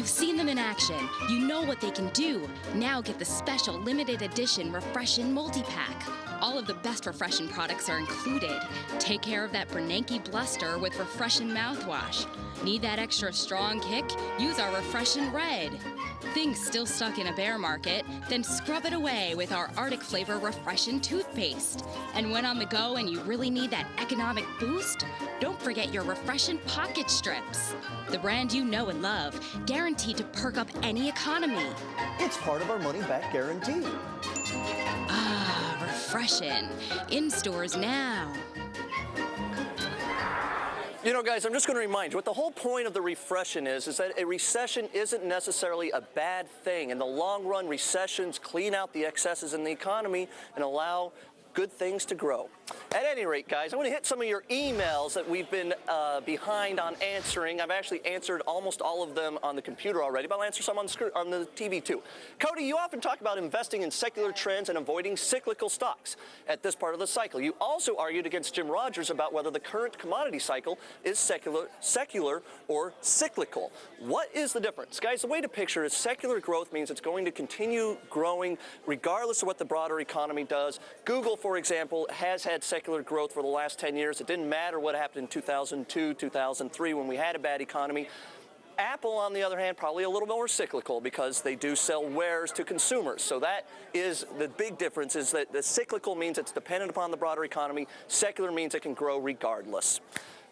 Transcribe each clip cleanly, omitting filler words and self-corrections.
You've seen them in action. You know what they can do. Now get the special limited edition Refreshion multi-pack. All of the best Refreshion products are included. Take care of that Bernanke bluster with Refreshion mouthwash. Need that extra strong kick? Use our Refreshion Red. Things still stuck in a bear market? Then scrub it away with our Arctic flavor Refreshion toothpaste. And when on the go and you really need that economic boost, don't forget your Refreshion pocket strips. The brand you know and love, guaranteed to perk up any economy. It's part of our money-back guarantee. Ah, Refreshion. In stores now. You know, guys, I'm just going to remind you, what the whole point of the Refreshion is that a recession isn't necessarily a bad thing. In the long run, recessions clean out the excesses in the economy and allow good things to grow. At any rate, guys, I'm going to hit some of your emails that we've been behind on answering. I've actually answered almost all of them on the computer already, but I'll answer some on the TV too. Cody, you often talk about investing in secular trends and avoiding cyclical stocks at this part of the cycle. You also argued against Jim Rogers about whether the current commodity cycle is secular or cyclical. What is the difference? Guys, the way to picture is secular growth means it's going to continue growing regardless of what the broader economy does. Google, for example, has had secular growth for the last 10 years. It didn't matter what happened in 2002, 2003 when we had a bad economy. Apple, on the other hand, probably a little more cyclical because they do sell wares to consumers. So that is the big difference, is that the cyclical means it's dependent upon the broader economy. Secular means it can grow regardless.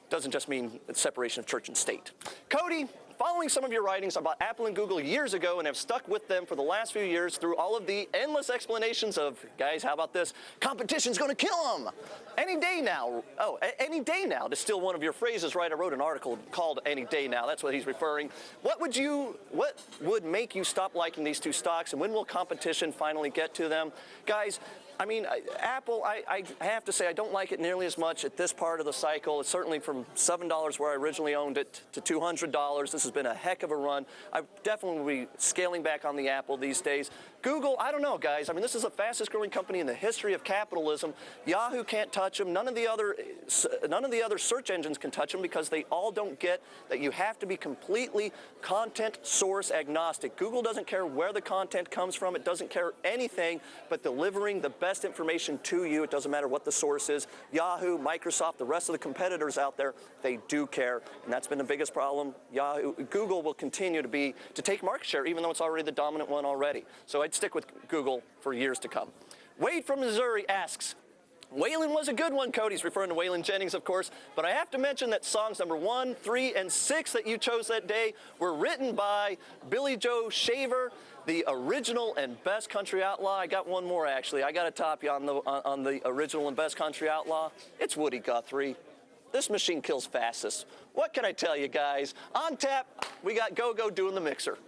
Doesn't just mean the separation of church and state. Cody, following some of your writings about Apple and Google years ago and have stuck with them for the last few years through all of the endless explanations of, guys, how about this? Competition's going to kill them. Any day now. Oh, any day now, to steal one of your phrases, right? I wrote an article called Any Day Now. That's what he's referring. What would make you stop liking these two stocks, and when will competition finally get to them? Guys, I mean, Apple, I have to say, I don't like it nearly as much at this part of the cycle. It's certainly from $7 where I originally owned it to $200. This has been a heck of a run. I definitely will be scaling back on the Apple these days. Google, I don't know, guys. I mean, this is the fastest growing company in the history of capitalism. Yahoo can't touch them. None of the other search engines can touch them because they all don't get that you have to be completely content source agnostic. Google doesn't care where the content comes from. It doesn't care anything but delivering the best information to you. It doesn't matter what the source is. Yahoo, Microsoft, the rest of the competitors out there, they do care, and that's been the biggest problem. Google will continue to take market share, even though it's already the dominant one already. So I'd stick with Google for years to come. Wade from Missouri asks, Waylon was a good one, Cody's referring to Waylon Jennings, of course, but I have to mention that songs number 1, 3, and 6 that you chose that day were written by Billy Joe Shaver, the original and best country outlaw. I got one more, actually. I got to top you on the original and best country outlaw. It's Woody Guthrie. This machine kills fastest. What can I tell you, guys? On tap, we got Go-Go doing the mixer.